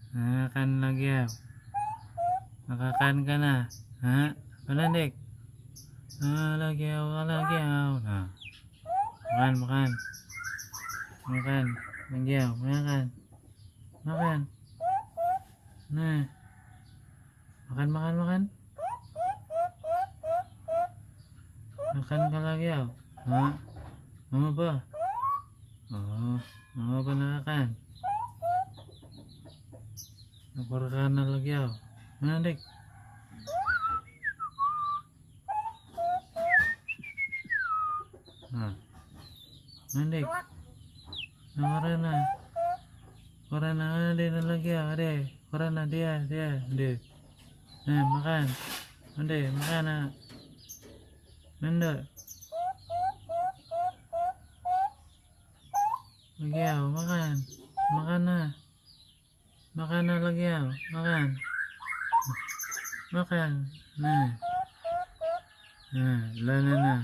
Makan lagi ya. Makan ka na. Ha? Palandik. Lagi ya. Lagi ya. Nah. Makan, makan. Makan. Lagi ya. Makan. Makan. Nah. Makan, makan, makan. Makan ka lagi ya. Ha? Mama ba? Oh, mama ba nakakan? Lapor ka na lagi ya. Mana dik? Nah. Mana dik? Korana. Korana ada lagi ya, ada. Korana dia. Nah, makan. Ada, makan na. Nanda. Lagi ya, makan. Makan na. Makan na lagi ya, makan. Makan. Nah. Nah, lana na.